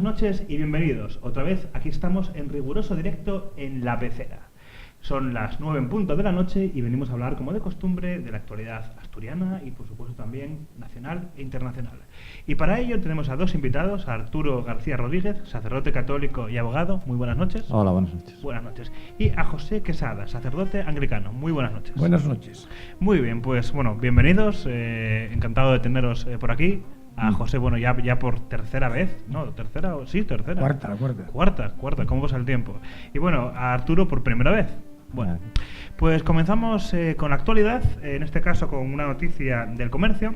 noches y bienvenidos. Otra vez aquí estamos en riguroso directo en La Pecera. Son las 9 en punto de la noche y venimos a hablar, como de costumbre, de la actualidad asturiana y, por supuesto, también nacional e internacional. Y para ello tenemos a dos invitados, a Arturo García Rodríguez, sacerdote católico y abogado. Muy buenas noches. Hola, buenas noches. Buenas noches. Y a José Quesada, sacerdote anglicano. Muy buenas noches. Buenas noches. Muy bien, pues bueno, bienvenidos. Encantado de teneros por aquí. A José, bueno, ya por tercera vez, ¿no? ¿Tercera? Sí, tercera. Cuarta, ¿cómo pasa el tiempo? Y bueno, a Arturo por primera vez. Bueno, pues comenzamos con la actualidad, en este caso con una noticia del comercio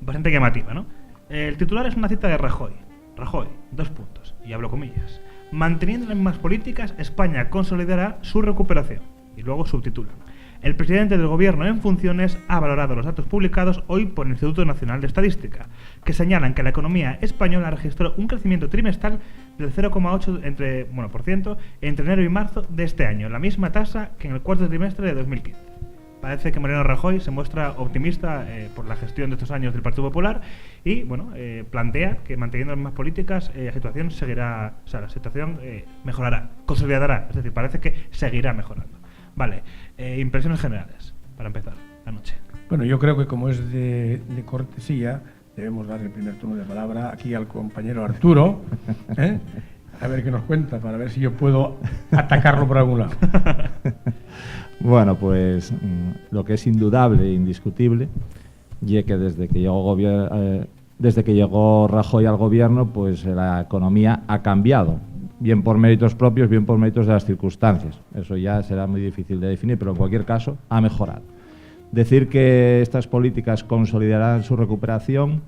bastante llamativa, ¿no? El titular es una cita de Rajoy. Rajoy, 2 puntos, y hablo comillas. Manteniendo las mismas políticas, España consolidará su recuperación. Y luego subtitulan. El presidente del Gobierno en funciones ha valorado los datos publicados hoy por el Instituto Nacional de Estadística, que señalan que la economía española registró un crecimiento trimestral del 0,8% entre enero y marzo de este año, la misma tasa que en el cuarto trimestre de 2015. Parece que Mariano Rajoy se muestra optimista por la gestión de estos años del Partido Popular y plantea que manteniendo las mismas políticas la situación seguirá, la situación mejorará, consolidará, es decir, parece que seguirá mejorando. Vale, impresiones generales, para empezar, la noche. Bueno, yo creo que como es de cortesía, debemos dar el primer turno de palabra aquí al compañero Arturo, a ver qué nos cuenta, para ver si yo puedo atacarlo por algún lado. Bueno, pues lo que es indudable e indiscutible, y que desde que llegó Rajoy al gobierno, pues la economía ha cambiado. Bien por méritos propios, bien por méritos de las circunstancias. Eso ya será muy difícil de definir, pero en cualquier caso ha mejorado. Decir que estas políticas consolidarán su recuperación,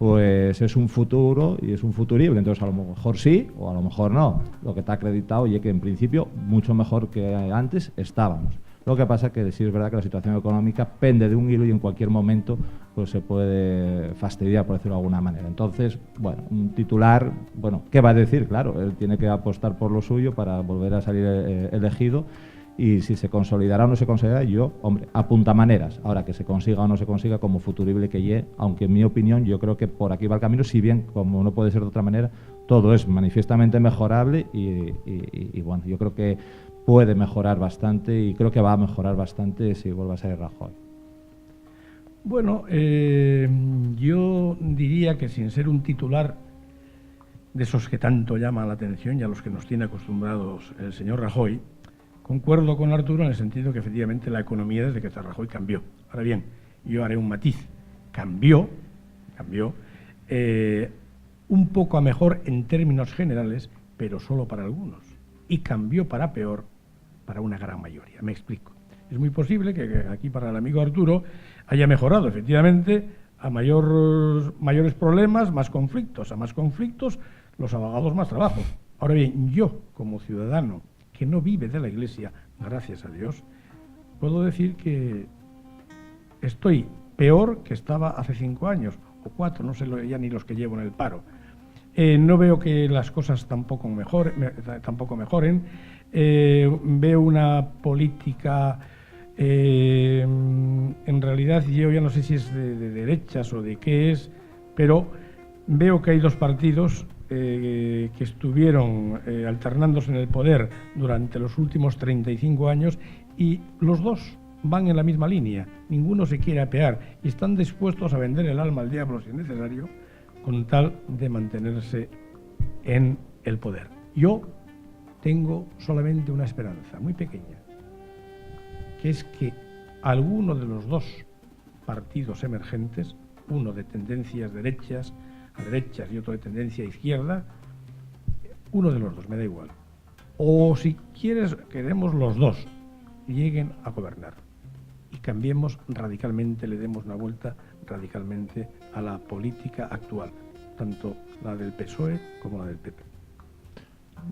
pues es un futuro y es un futurible. Entonces a lo mejor sí o a lo mejor no. Lo que está acreditado y es que en principio mucho mejor que antes estábamos. Lo que pasa es que sí es verdad que la situación económica pende de un hilo y en cualquier momento pues se puede fastidiar, por decirlo de alguna manera. Entonces, bueno, un titular, ¿qué va a decir? Claro, él tiene que apostar por lo suyo para volver a salir elegido y si se consolidará o no se consolidará, apunta maneras. Ahora, que se consiga o no se consiga como futurible que llegue, aunque en mi opinión yo creo que por aquí va el camino, si bien, como no puede ser de otra manera, todo es manifiestamente mejorable y bueno, yo creo que puede mejorar bastante y creo que va a mejorar bastante si vuelve a ser Rajoy. Bueno, yo diría que sin ser un titular de esos que tanto llaman la atención y a los que nos tiene acostumbrados el señor Rajoy, concuerdo con Arturo en el sentido que efectivamente la economía desde que está Rajoy cambió. Ahora bien, yo haré un matiz. Cambió un poco a mejor en términos generales, pero solo para algunos. Y cambió para peor para una gran mayoría. Me explico. Es muy posible que aquí para el amigo Arturo haya mejorado, efectivamente, a mayores problemas, más conflictos. A más conflictos, los abogados más trabajo. Ahora bien, yo, como ciudadano que no vive de la Iglesia, gracias a Dios, puedo decir que estoy peor que estaba hace 5 años, o 4, no sé ya ni los que llevo en el paro. No veo que las cosas tampoco mejoren. Veo una política, en realidad yo ya no sé si es de derechas o de qué es, pero veo que hay 2 partidos que estuvieron alternándose en el poder durante los últimos 35 años y los 2 van en la misma línea. Ninguno se quiere apear y están dispuestos a vender el alma al diablo si es necesario con tal de mantenerse en el poder. Yo tengo solamente una esperanza muy pequeña, que es que alguno de los 2 partidos emergentes, uno de tendencias derechas y otro de tendencia izquierda, uno de los 2, me da igual, o si queremos los 2, lleguen a gobernar y cambiemos radicalmente, le demos una vuelta radicalmente a la política actual, tanto la del PSOE como la del PP.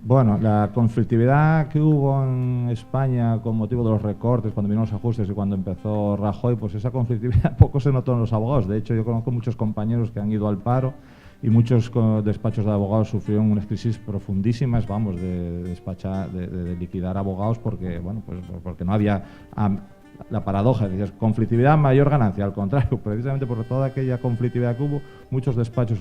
Bueno, la conflictividad que hubo en España con motivo de los recortes, cuando vinieron los ajustes y cuando empezó Rajoy, pues esa conflictividad poco se notó en los abogados. De hecho, yo conozco muchos compañeros que han ido al paro y muchos despachos de abogados sufrieron unas crisis profundísimas, de liquidar abogados porque no había la paradoja, dices, conflictividad, mayor ganancia. Al contrario, precisamente por toda aquella conflictividad que hubo, muchos despachos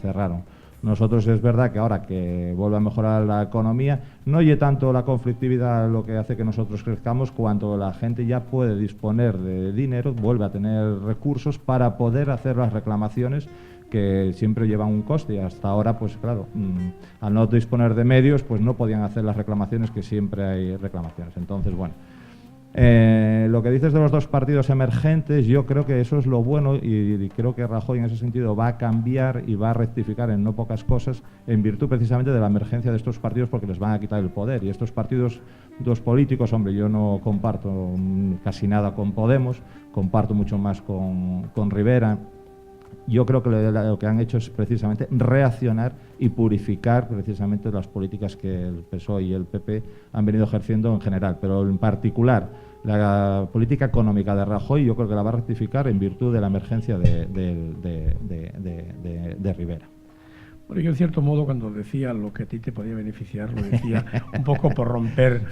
cerraron. Nosotros es verdad que ahora que vuelve a mejorar la economía, no oye tanto la conflictividad lo que hace que nosotros crezcamos, cuanto la gente ya puede disponer de dinero, vuelve a tener recursos para poder hacer las reclamaciones que siempre llevan un coste, y hasta ahora, pues claro, al no disponer de medios, pues no podían hacer las reclamaciones, que siempre hay reclamaciones. Entonces, bueno, lo que dices de los dos partidos emergentes, yo creo que eso es lo bueno, y creo que Rajoy en ese sentido va a cambiar y va a rectificar en no pocas cosas en virtud precisamente de la emergencia de estos partidos, porque les van a quitar el poder. Y estos partidos, dos políticos, hombre, yo no comparto casi nada con Podemos, comparto mucho más con Rivera. Yo creo que lo que han hecho es precisamente reaccionar y purificar precisamente las políticas que el PSOE y el PP han venido ejerciendo en general, pero en particular la política económica de Rajoy yo creo que la va a rectificar en virtud de la emergencia de Rivera. Bueno, yo en cierto modo cuando decía lo que a ti te podía beneficiar, lo decía un poco por romper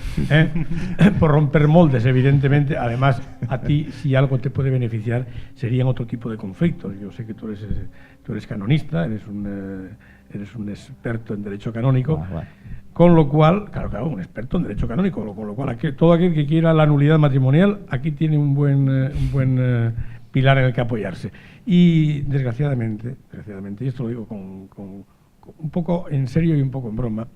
moldes, evidentemente. Además, a ti si algo te puede beneficiar serían otro tipo de conflictos. Yo sé que tú eres canonista, eres un experto en derecho canónico, bueno. Con lo cual, claro, un experto en derecho canónico, con lo cual todo aquel que quiera la nulidad matrimonial aquí tiene un buen pilar en el que apoyarse. Y desgraciadamente, y esto lo digo con un poco en serio y un poco en broma,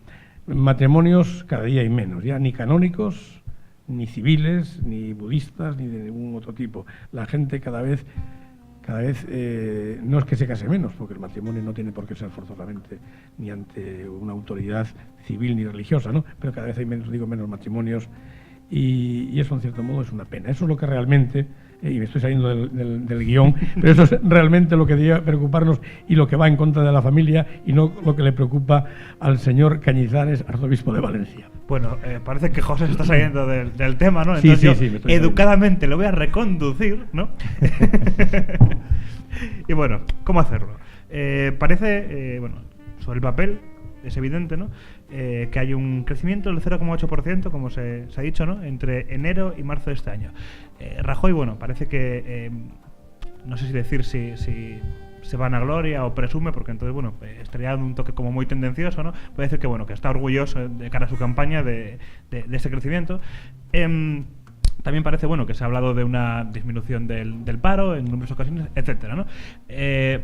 matrimonios cada día hay menos, ya ni canónicos, ni civiles, ni budistas, ni de ningún otro tipo. La gente cada vez no es que se case menos, porque el matrimonio no tiene por qué ser forzosamente ni ante una autoridad civil ni religiosa, ¿no? Pero cada vez hay menos matrimonios, y eso en cierto modo es una pena. Eso es lo que realmente, y me estoy saliendo del guión, pero eso es realmente lo que debe preocuparnos y lo que va en contra de la familia, y no lo que le preocupa al señor Cañizares, arzobispo de Valencia. Bueno, parece que José se está saliendo del tema, ¿no? Entonces sí, yo educadamente lo voy a reconducir, ¿no? Y bueno, ¿cómo hacerlo? Parece, sobre el papel es evidente, ¿no? Que hay un crecimiento del 0,8%, como se ha dicho, ¿no? Entre enero y marzo de este año. Rajoy, parece que, no sé si decir si se vanagloria o presume, porque entonces, estaría dando un toque como muy tendencioso, ¿no? Puede decir que está orgulloso de cara a su campaña de ese crecimiento. También parece que se ha hablado de una disminución del paro en numerosas ocasiones, etcétera, ¿no?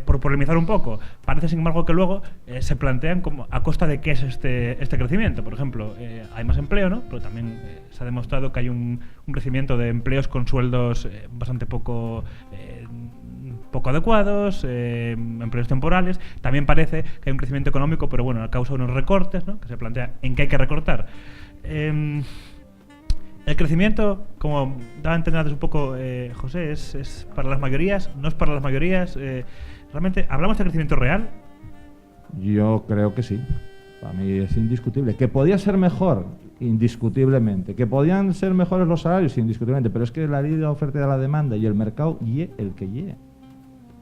Por polemizar un poco, parece sin embargo que luego se plantean como a costa de qué es este crecimiento. Por ejemplo, hay más empleo, ¿no? Pero también se ha demostrado que hay un crecimiento de empleos con sueldos bastante poco adecuados, empleos temporales. También parece que hay un crecimiento económico, pero a causa de unos recortes, ¿no? Que se plantea en qué hay que recortar. El crecimiento, como daba a entender antes un poco José, es para las mayorías, no es para las mayorías. ¿Realmente hablamos de crecimiento real? Yo creo que sí. Para mí es indiscutible. ¿Que podía ser mejor? Indiscutiblemente. ¿Que podían ser mejores los salarios? Indiscutiblemente. Pero es que la ley de la oferta y de la demanda y el mercado y el que llegue.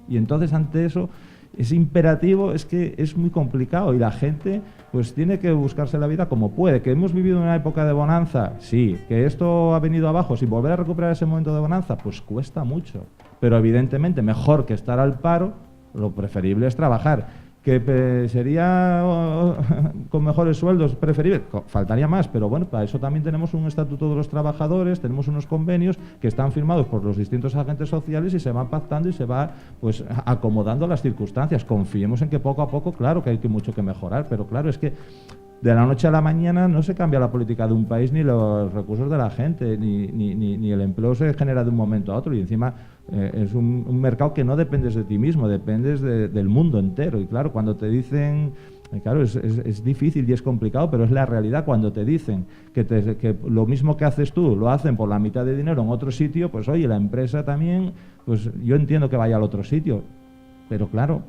Y entonces ante eso es imperativo, es que es muy complicado y la gente pues tiene que buscarse la vida como puede. ¿Que hemos vivido una época de bonanza? Sí. ¿Que esto ha venido abajo? Sin volver a recuperar ese momento de bonanza, pues cuesta mucho. Pero evidentemente mejor que estar al paro, lo preferible es trabajar. ¿Que sería con mejores sueldos preferible? Faltaría más, pero para eso también tenemos un estatuto de los trabajadores, tenemos unos convenios que están firmados por los distintos agentes sociales y se van pactando y se va acomodando las circunstancias. Confiemos en que poco a poco, claro que hay mucho que mejorar, pero claro, es que de la noche a la mañana no se cambia la política de un país, ni los recursos de la gente, ni el empleo se genera de un momento a otro, y encima es un mercado que no dependes de ti mismo, dependes del mundo entero. Y claro, cuando te dicen, claro, es difícil y es complicado, pero es la realidad. Cuando te dicen que lo mismo que haces tú lo hacen por la mitad de dinero en otro sitio, pues oye, la empresa también, pues yo entiendo que vaya al otro sitio, pero claro,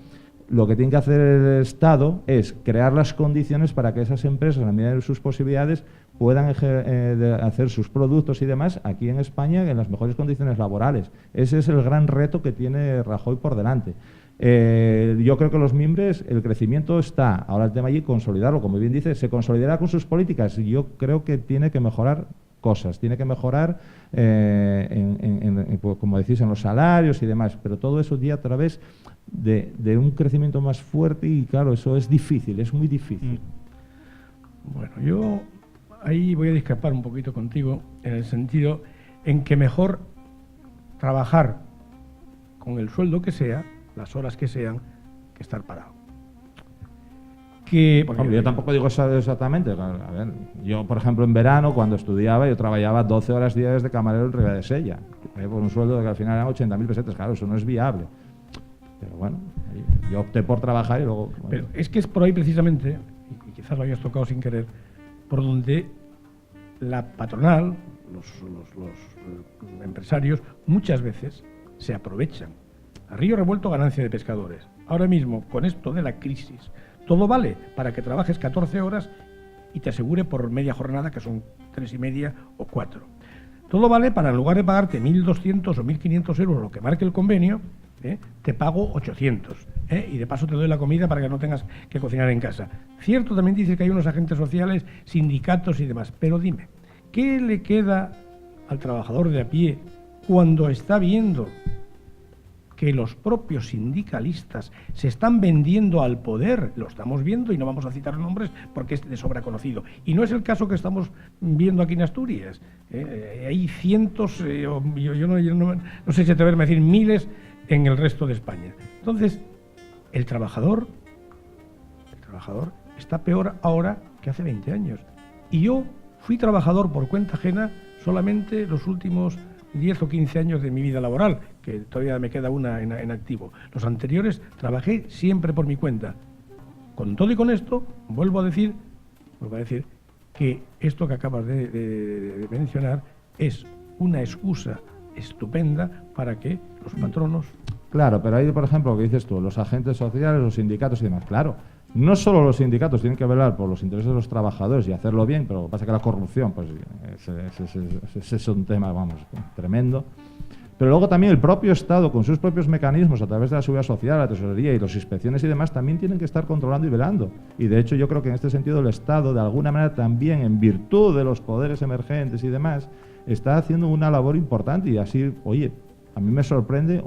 lo que tiene que hacer el Estado es crear las condiciones para que esas empresas, a la medida de sus posibilidades, puedan hacer sus productos y demás aquí en España en las mejores condiciones laborales. Ese es el gran reto que tiene Rajoy por delante. Yo creo que los mimbres, el crecimiento está. Ahora el tema allí, consolidarlo. Como bien dice, se consolidará con sus políticas. Yo creo que tiene que mejorar cosas, tiene que mejorar, como decís, en los salarios y demás, pero todo eso ya otra vez de un crecimiento más fuerte y claro, eso es difícil, es muy difícil. Bueno, yo ahí voy a discrepar un poquito contigo en el sentido en que mejor trabajar con el sueldo que sea, las horas que sean, que estar parado. Hombre, yo tampoco digo eso exactamente. A ver, yo, por ejemplo, en verano, cuando estudiaba, yo trabajaba 12 horas diarias de camarero en Ribera de Sella, por un sueldo que al final eran 80.000 pesetas. Claro, eso no es viable. Pero bueno, yo opté por trabajar y luego... Bueno. Pero es que es por ahí precisamente, y quizás lo hayas tocado sin querer, por donde la patronal, los empresarios, muchas veces se aprovechan. A río revuelto, ganancia de pescadores. Ahora mismo, con esto de la crisis, todo vale para que trabajes 14 horas y te asegure por media jornada, que son 3,5 o 4. Todo vale para, en lugar de pagarte 1.200 o 1.500 euros, lo que marque el convenio, te pago 800. Y de paso te doy la comida para que no tengas que cocinar en casa. Cierto, también dice que hay unos agentes sociales, sindicatos y demás. Pero dime, ¿qué le queda al trabajador de a pie cuando está viendo que los propios sindicalistas se están vendiendo al poder? Lo estamos viendo y no vamos a citar nombres porque es de sobra conocido. Y no es el caso que estamos viendo aquí en Asturias. Hay cientos, yo no sé si atreverme a decir miles en el resto de España. Entonces, el trabajador está peor ahora que hace 20 años. Y yo fui trabajador por cuenta ajena solamente los últimos 10 o 15 años de mi vida laboral, que todavía me queda una en activo. Los anteriores trabajé siempre por mi cuenta. Con todo y con esto, vuelvo a decir que esto que acabas de mencionar es una excusa estupenda para que los patronos... Claro, pero ahí, por ejemplo, lo que dices tú, los agentes sociales, los sindicatos y demás, claro, no solo los sindicatos tienen que velar por los intereses de los trabajadores y hacerlo bien, pero lo que pasa es que la corrupción, pues ese es un tema, vamos, tremendo. Pero luego también el propio Estado, con sus propios mecanismos, a través de la seguridad social, la tesorería y las inspecciones y demás, también tienen que estar controlando y velando. Y de hecho yo creo que en este sentido el Estado, de alguna manera también, en virtud de los poderes emergentes y demás, está haciendo una labor importante. Y así, oye, a mí me sorprende,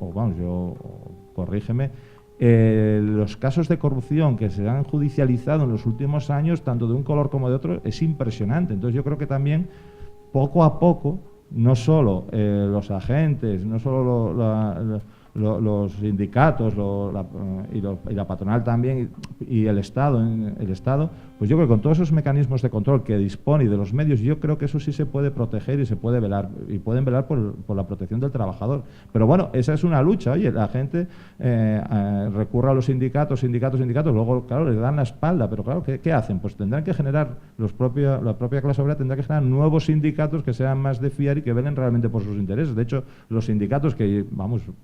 corrígeme, los casos de corrupción que se han judicializado en los últimos años, tanto de un color como de otro, es impresionante. Entonces yo creo que también, poco a poco, no solo los agentes, no solo los sindicatos y la patronal también y el Estado, pues yo creo que con todos esos mecanismos de control que dispone y de los medios, yo creo que eso sí se puede proteger y se puede velar, y pueden velar por la protección del trabajador. Pero bueno, esa es una lucha. Oye, la gente recurre a los sindicatos, luego, claro, le dan la espalda, pero claro, ¿qué hacen? Pues tendrán que generar, la propia clase obrera tendrá que generar nuevos sindicatos que sean más de fiar y que velen realmente por sus intereses. De hecho, los sindicatos que,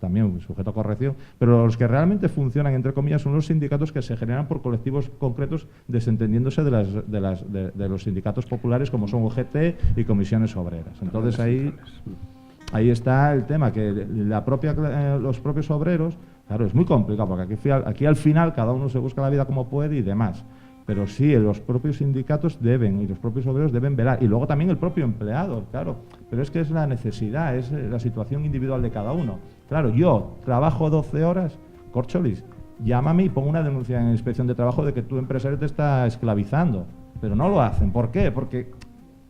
también sujeto a corrección, pero los que realmente funcionan, entre comillas, son los sindicatos que se generan por colectivos concretos, desentendiéndose de los sindicatos populares como son UGT y comisiones obreras. Entonces ahí está el tema, que los propios obreros, claro, es muy complicado, porque aquí al final cada uno se busca la vida como puede y demás. Pero sí, los propios sindicatos y los propios obreros deben velar. Y luego también el propio empleado, claro. Pero es que es la necesidad, es la situación individual de cada uno. Claro, yo trabajo 12 horas, corcholis, llámame y pongo una denuncia en la Inspección de Trabajo de que tu empresario te está esclavizando. Pero no lo hacen. ¿Por qué? Porque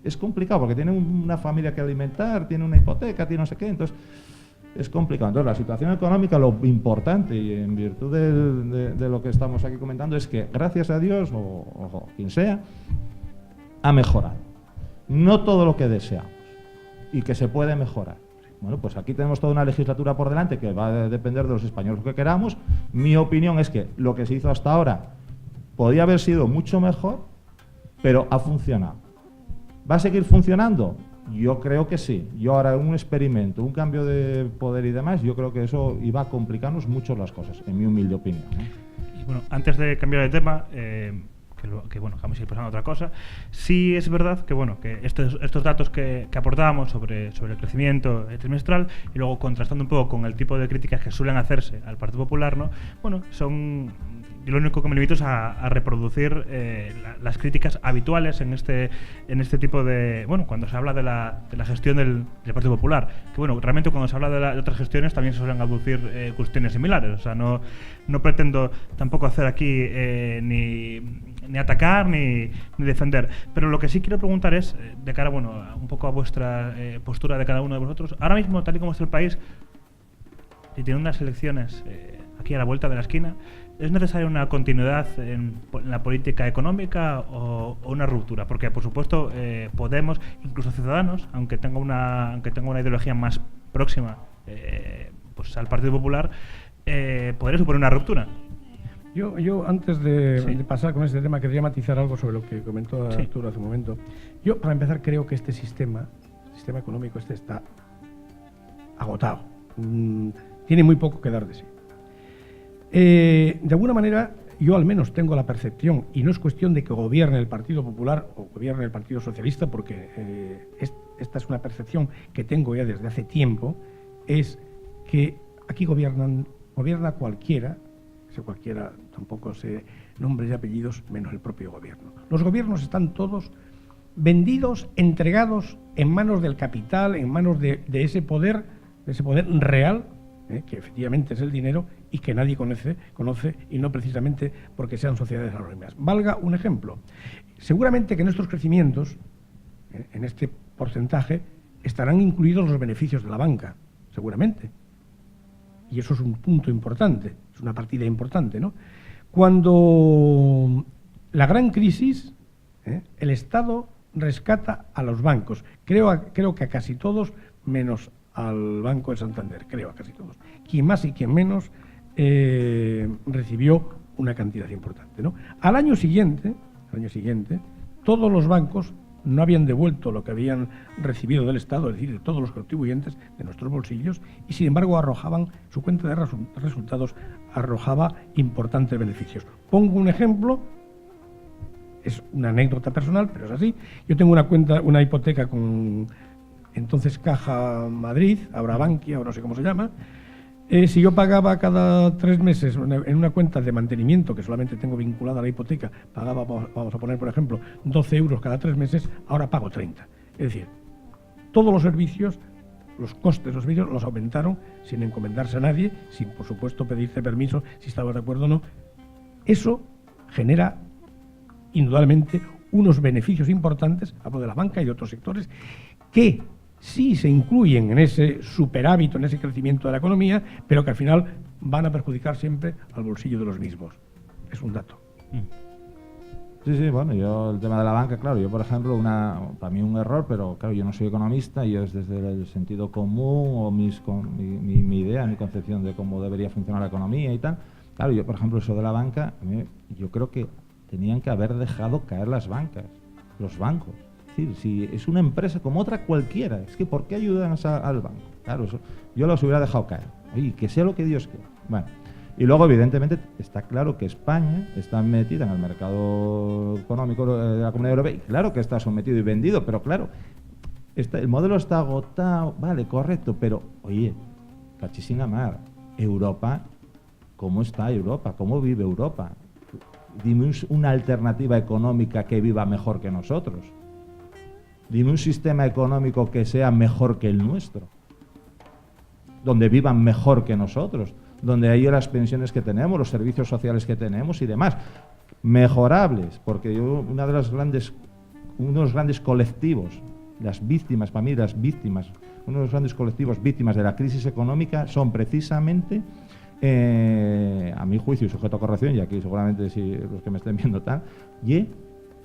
es complicado, porque tiene una familia que alimentar, tiene una hipoteca, tiene no sé qué, entonces... Es complicado. Entonces, la situación económica, lo importante, y en virtud de lo que estamos aquí comentando, es que, gracias a Dios, o quien sea, ha mejorado. No todo lo que deseamos, y que se puede mejorar. Bueno, pues aquí tenemos toda una legislatura por delante que va a depender de los españoles que queramos. Mi opinión es que lo que se hizo hasta ahora podía haber sido mucho mejor, pero ha funcionado. ¿Va a seguir funcionando? Yo creo que sí. Yo ahora un experimento, un cambio de poder y demás, yo creo que eso iba a complicarnos mucho las cosas, en mi humilde opinión. Y bueno, antes de cambiar de tema, vamos a ir pasando a otra cosa. Sí es verdad que estos datos que aportábamos sobre el crecimiento trimestral y luego contrastando un poco con el tipo de críticas que suelen hacerse al Partido Popular, ¿no? Bueno, son, yo lo único que me limito es a reproducir las críticas habituales en este tipo de... Bueno, cuando se habla de la gestión del Partido Popular, que bueno, realmente cuando se habla de otras gestiones también se suelen aducir cuestiones similares. O sea, no pretendo tampoco hacer aquí ni atacar ni defender. Pero lo que sí quiero preguntar es, de cara, bueno, un poco a vuestra postura de cada uno de vosotros, ahora mismo, tal y como está el país, y tiene unas elecciones aquí a la vuelta de la esquina, ¿es necesaria una continuidad en la política económica o una ruptura? Porque, por supuesto, Podemos, incluso Ciudadanos, aunque tenga una ideología más próxima pues al Partido Popular, podría suponer una ruptura. Yo antes de pasar con este tema, quería matizar algo sobre lo que comentó Arturo hace un momento. Yo, para empezar, creo que este sistema económico está agotado. Tiene muy poco que dar de sí. De alguna manera, yo al menos tengo la percepción, y no es cuestión de que gobierne el Partido Popular o gobierne el Partido Socialista, porque esta es una percepción que tengo ya desde hace tiempo, es que aquí gobierna cualquiera, ese cualquiera tampoco sé nombres y apellidos, menos el propio gobierno. Los gobiernos están todos vendidos, entregados en manos del capital, en manos de ese poder real, que efectivamente es el dinero y que nadie conoce y no precisamente porque sean sociedades anónimas. Valga un ejemplo. Seguramente que en estos crecimientos, en este porcentaje, estarán incluidos los beneficios de la banca, seguramente. Y eso es un punto importante, es una partida importante, ¿no? Cuando la gran crisis, el Estado rescata a los bancos, creo que a casi todos, menos al Banco de Santander, creo a casi todos. Quien más y quien menos recibió una cantidad importante, ¿no? Al año siguiente, todos los bancos no habían devuelto lo que habían recibido del Estado, es decir, de todos los contribuyentes, de nuestros bolsillos, y sin embargo su cuenta de resultados arrojaba importantes beneficios. Pongo un ejemplo, es una anécdota personal, pero es así. Yo tengo una hipoteca con entonces Caja Madrid, ahora Bankia, ahora no sé cómo se llama. Si yo pagaba cada 3 meses en una cuenta de mantenimiento, que solamente tengo vinculada a la hipoteca, pagaba, vamos a poner por ejemplo, 12 euros cada 3 meses, ahora pago 30. Es decir, todos los servicios, los costes de los servicios los aumentaron sin encomendarse a nadie, sin por supuesto pedirse permiso si estabas de acuerdo o no. Eso genera indudablemente unos beneficios importantes, hablo de la banca y de otros sectores, que sí se incluyen en ese superávit, en ese crecimiento de la economía, pero que al final van a perjudicar siempre al bolsillo de los mismos. Es un dato. Sí, bueno, yo el tema de la banca, claro, yo por ejemplo, para mí un error, pero claro, yo no soy economista y es desde el sentido común o mi idea, mi concepción de cómo debería funcionar la economía y tal. Claro, yo por ejemplo, eso de la banca, yo creo que tenían que haber dejado caer las bancas, los bancos. Si es una empresa como otra cualquiera, es que ¿por qué ayudan al banco? Claro, eso, yo los hubiera dejado caer. Oye, que sea lo que Dios quiera. Bueno, y luego evidentemente está claro que España está metida en el mercado económico de la Comunidad Europea y claro que está sometido y vendido, pero claro, el modelo está agotado, vale, correcto, pero oye, cachísima mar, Europa, ¿cómo está Europa? ¿Cómo vive Europa? Dime una alternativa económica que viva mejor que nosotros. Dime un sistema económico que sea mejor que el nuestro, donde vivan mejor que nosotros, donde haya las pensiones que tenemos, los servicios sociales que tenemos y demás, mejorables, porque uno de los grandes colectivos, las víctimas, para mí las víctimas, uno de los grandes colectivos víctimas de la crisis económica son precisamente, a mi juicio y sujeto a corrección, y aquí seguramente si los que me estén viendo tal, y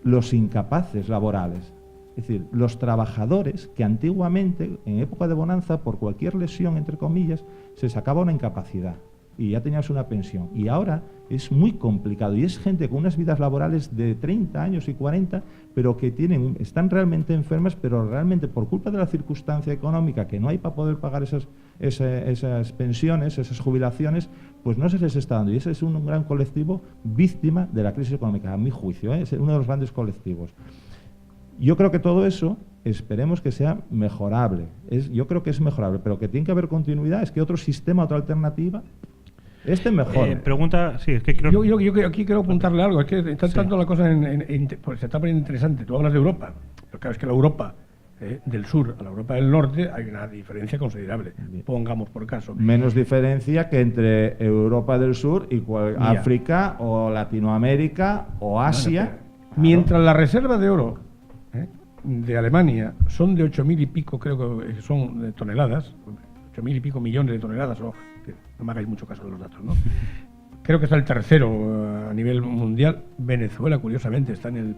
los incapaces laborales. Es decir, los trabajadores que antiguamente, en época de bonanza, por cualquier lesión, entre comillas, se sacaba una incapacidad y ya tenías una pensión. Y ahora es muy complicado y es gente con unas vidas laborales de 30 años y 40, pero que están realmente enfermas, pero realmente por culpa de la circunstancia económica que no hay para poder pagar esas pensiones, esas jubilaciones, pues no se les está dando. Y ese es un gran colectivo víctima de la crisis económica, a mi juicio, es uno de los grandes colectivos. Yo creo que todo eso, esperemos que sea mejorable. Yo creo que es mejorable, pero que tiene que haber continuidad. Es que otro sistema, otra alternativa. Mejor. Pregunta, sí, es que creo... Yo aquí quiero apuntarle algo, es que está tanto la cosa pues se está poniendo interesante. Tú hablas de Europa, pero claro, es que la Europa del sur a la Europa del norte hay una diferencia considerable, pongamos por caso. Menos diferencia que entre Europa del sur y África o Latinoamérica o Asia. Mientras la reserva de oro de Alemania son de 8.000 y pico, creo que son de toneladas, 8.000 y pico millones de toneladas, no me hagáis mucho caso de los datos, ¿no? Creo que está el tercero a nivel mundial. Venezuela, curiosamente, está en el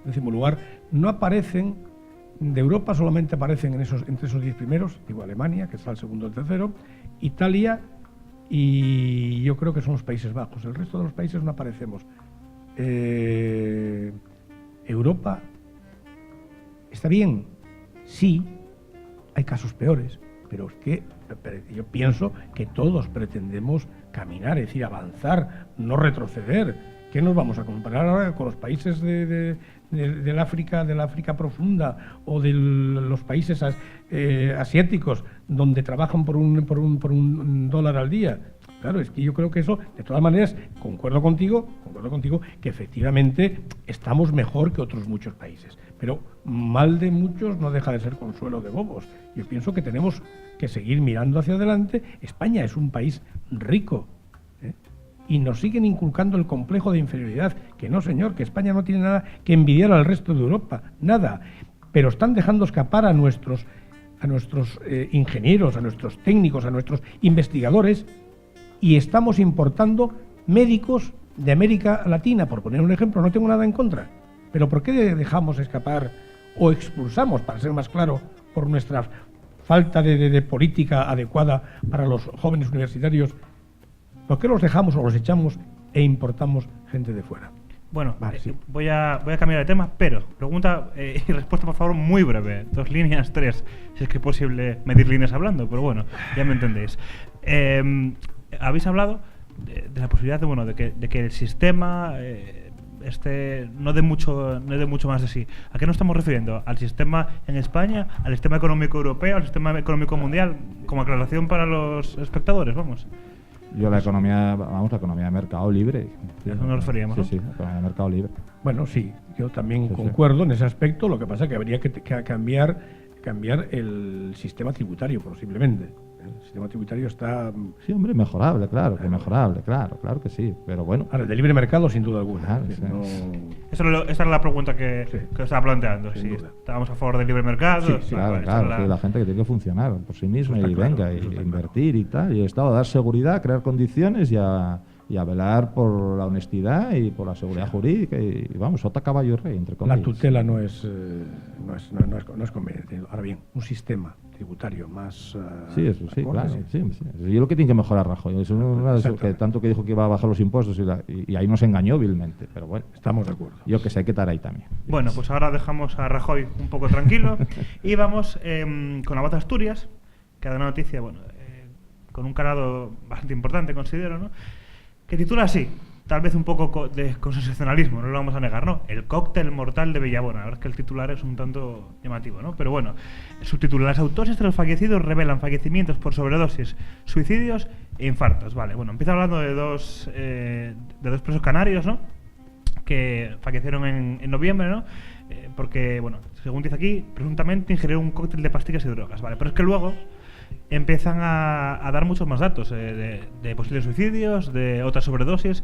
10º lugar. No aparecen, de Europa solamente aparecen entre esos 10 primeros, digo Alemania, que está el segundo o el tercero, Italia y yo creo que son los Países Bajos. El resto de los países no aparecemos. Europa está bien, sí, hay casos peores, pero es que yo pienso que todos pretendemos caminar, es decir, avanzar, no retroceder. ¿Qué nos vamos a comparar ahora con los países del África profunda o de los países asiáticos donde trabajan por un dólar al día? Claro, es que yo creo que eso, de todas maneras, concuerdo contigo que efectivamente estamos mejor que otros muchos países, pero mal de muchos no deja de ser consuelo de bobos. Yo pienso que tenemos que seguir mirando hacia adelante. España es un país rico, y nos siguen inculcando el complejo de inferioridad, que no, señor, que España no tiene nada que envidiar al resto de Europa, nada, pero están dejando escapar a nuestros ingenieros, a nuestros técnicos, a nuestros investigadores, y estamos importando médicos de América Latina, por poner un ejemplo. No tengo nada en contra, pero ¿por qué dejamos escapar o expulsamos, para ser más claro, por nuestra falta de política adecuada para los jóvenes universitarios? ¿Por qué los dejamos o los echamos e importamos gente de fuera? Bueno, vale, sí. voy a cambiar de tema, pero pregunta y respuesta, por favor, muy breve. 2 líneas, 3, si es que es posible medir líneas hablando, pero bueno, ya me entendéis. Habéis hablado de la posibilidad de que el sistema no dé mucho más de sí. ¿A qué nos estamos refiriendo? ¿Al sistema en España? ¿Al sistema económico europeo? ¿Al sistema económico mundial? Como aclaración para los espectadores, vamos. Yo la economía de mercado libre. ¿A eso nos referíamos? Sí, la economía de mercado libre. Bueno, sí, yo también concuerdo en ese aspecto. Lo que pasa es que habría que cambiar el sistema tributario, posiblemente. El sistema tributario está... Sí, hombre, mejorable, claro que sí, pero bueno. Ahora, el de libre mercado, sin duda alguna. Claro, sí. Esa era la pregunta que estaba planteando. Si estábamos a favor del libre mercado. Sí, claro, la gente que tiene que funcionar por sí misma y invertir y tal. Y el Estado a dar seguridad, crear condiciones y a velar por la honestidad y por la seguridad jurídica y vamos, sota caballo y rey, entre comillas. La tutela no es conveniente. Ahora bien, un sistema tributario más... claro. Sí. Yo lo que tiene que mejorar Rajoy. Es una de que tanto que dijo que iba a bajar los impuestos y ahí nos engañó vilmente. Pero bueno, estamos de acuerdo. Yo que sé, hay que estar ahí también. Bueno, pues ahora dejamos a Rajoy un poco tranquilo y vamos con la Voz de Asturias, que da una noticia, con un calado bastante importante, considero, ¿no? Que titula así, tal vez un poco de sensacionalismo, no lo vamos a negar, ¿no? El cóctel mortal de Villabona. La verdad es que el titular es un tanto llamativo, ¿no? Pero bueno, el subtítulo: las autopsias de los fallecidos revelan fallecimientos por sobredosis, suicidios e infartos. Vale, bueno, empieza hablando de dos presos canarios, ¿no? Que fallecieron en noviembre, ¿no? Porque, según dice aquí, presuntamente ingirieron un cóctel de pastillas y drogas, ¿vale? Pero es que luego empiezan a dar muchos más datos de posibles suicidios, de otras sobredosis.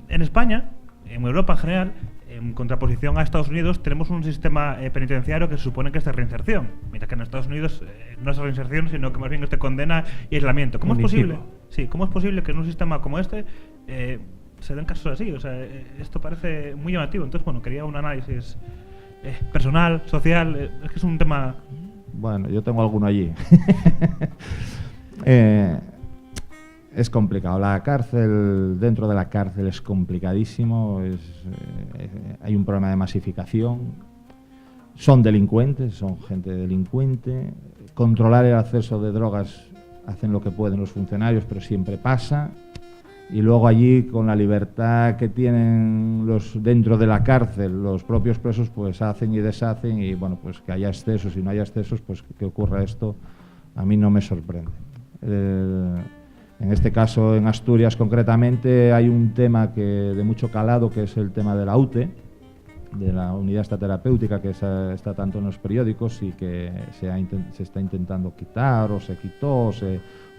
En España, en Europa en general, en contraposición a Estados Unidos, tenemos un sistema penitenciario que se supone que es de reinserción, mientras que en Estados Unidos no es reinserción, sino que más bien es de condena y aislamiento. ¿Cómo es posible? Sí, ¿cómo es posible que en un sistema como este se den casos así? O sea, esto parece muy llamativo. Entonces, quería un análisis personal, social. Es que es un tema... Bueno, yo tengo alguno allí. Es complicado. La cárcel, dentro de la cárcel es complicadísimo. Hay un problema de masificación. Son delincuentes, son gente delincuente. Controlar el acceso de drogas, hacen lo que pueden los funcionarios, pero siempre pasa. Y luego allí, con la libertad que tienen dentro de la cárcel, los propios presos pues hacen y deshacen, y pues que haya excesos y no haya excesos, pues que ocurra esto, a mí no me sorprende. En este caso, en Asturias concretamente, hay un tema de mucho calado, que es el tema de la UTE, de la unidad terapéutica, que está tanto en los periódicos y que se está intentando quitar, o se quitó,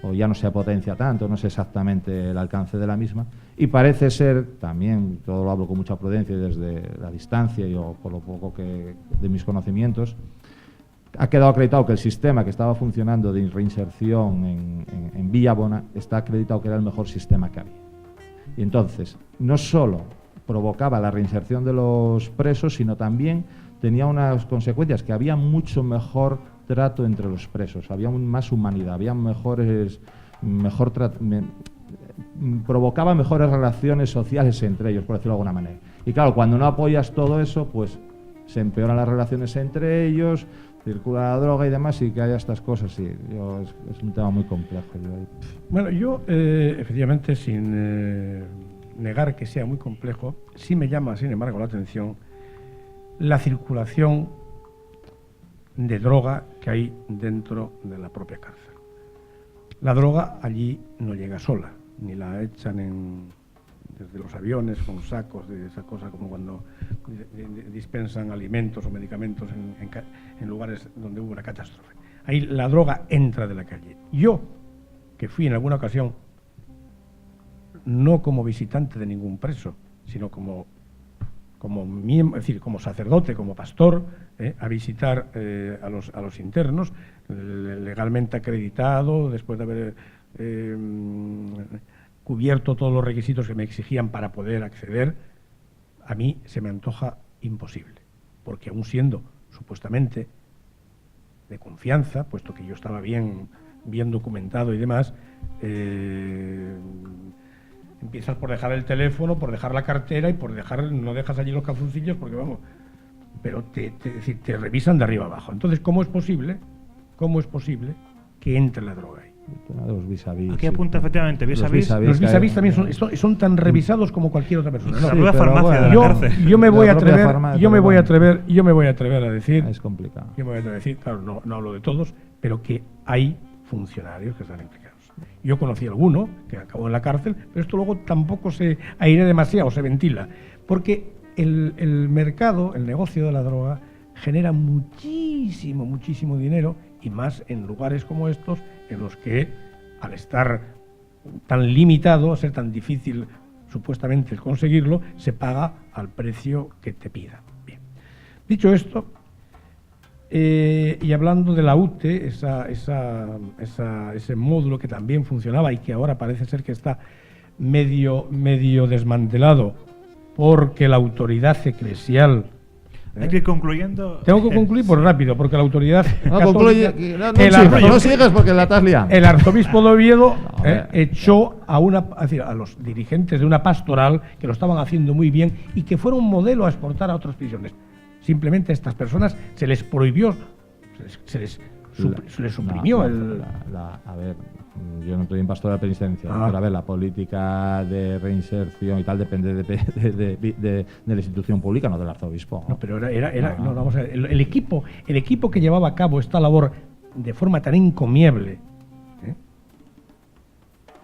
o ya no se potencia tanto, no sé exactamente el alcance de la misma. Y parece ser, también, todo lo hablo con mucha prudencia y desde la distancia, o por lo poco que de mis conocimientos, ha quedado acreditado que el sistema que estaba funcionando de reinserción en Villabona está acreditado que era el mejor sistema que había. Y entonces, no solo provocaba la reinserción de los presos, sino también tenía unas consecuencias, que había mucho mejor trato entre los presos, había más humanidad, había provocaba mejores relaciones sociales entre ellos, por decirlo de alguna manera. Y claro, cuando no apoyas todo eso, pues se empeoran las relaciones entre ellos, circula la droga y demás, y que haya estas cosas, sí, es un tema muy complejo. Bueno, yo efectivamente, sin negar que sea muy complejo, sí me llama, sin embargo, la atención la circulación de droga que hay dentro de la propia cárcel. La droga allí no llega sola, ni la echan desde los aviones con sacos de esa cosa, como cuando dispensan alimentos o medicamentos en lugares donde hubo una catástrofe. Ahí la droga entra de la calle. Yo, que fui en alguna ocasión, no como visitante de ningún preso, sino como miembro, es decir, como sacerdote, como pastor, a visitar a los internos, legalmente acreditado, después de haber cubierto todos los requisitos que me exigían para poder acceder, a mí se me antoja imposible, porque aún siendo supuestamente de confianza, puesto que yo estaba bien documentado y demás, empiezas por dejar el teléfono, por dejar la cartera y no dejas allí los calzoncillos, porque vamos, pero te revisan de arriba abajo. Entonces, ¿cómo es posible que entre la droga ahí? Los vis-a-vis. Aquí apunta efectivamente vis-a-vis. Los vis-a-vis también son tan revisados como cualquier otra persona. La nueva farmacia de la cárcel. Yo me voy a atrever a decir. Es complicado. Yo me voy a atrever a decir, claro, no hablo de todos, pero que hay funcionarios que están implicados. Yo conocí a alguno que acabó en la cárcel, pero esto luego tampoco se airea demasiado, se ventila, porque el mercado, el negocio de la droga, genera muchísimo dinero, y más en lugares como estos, en los que, al estar tan limitado, a ser tan difícil supuestamente el conseguirlo, se paga al precio que te pida. Bien. Dicho esto, y hablando de la UTE, ese módulo que también funcionaba y que ahora parece ser que está medio desmantelado porque la autoridad eclesial... Hay que ir concluyendo. Tengo que concluir por rápido, porque la autoridad católica, no sigas porque la estás liando. El arzobispo de Oviedo echó a los dirigentes de una pastoral que lo estaban haciendo muy bien y que fueron un modelo a exportar a otras prisiones. Simplemente a estas personas se les prohibió, se les suprimió a ver, yo no estoy en pastoral penitenciaria, pero a ver, la política de reinserción y tal depende de la institución pública, no del arzobispo. No, pero vamos a ver, el equipo que llevaba a cabo esta labor de forma tan encomiable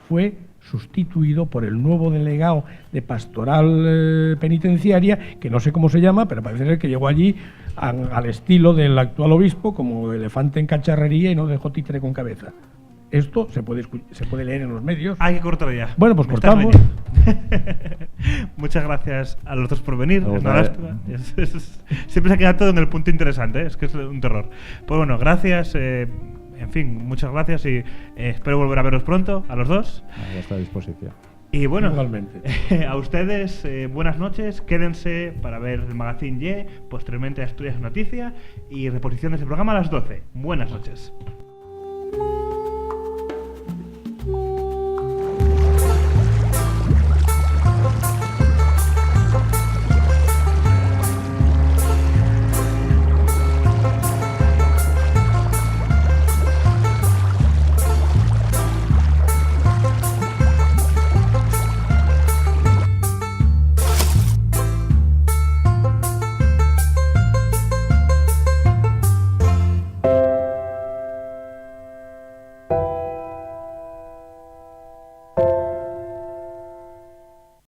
fue sustituido por el nuevo delegado de pastoral penitenciaria, que no sé cómo se llama, pero parece ser que llegó allí al estilo del actual obispo, como elefante en cacharrería y no dejó títere con cabeza. Esto se puede leer en los medios. Hay que cortar ya. Bueno, pues cortamos. Muchas gracias a los dos por venir. Siempre se queda todo en el punto interesante, es que es un terror. Pues bueno, gracias. En fin, muchas gracias y espero volver a veros pronto, a los dos. A vuestra disposición. Y bueno, igualmente. A ustedes, buenas noches. Quédense para ver el Magazine Y, posteriormente Asturias Noticia y reposición de este programa a las 12. Buenas noches. Chao.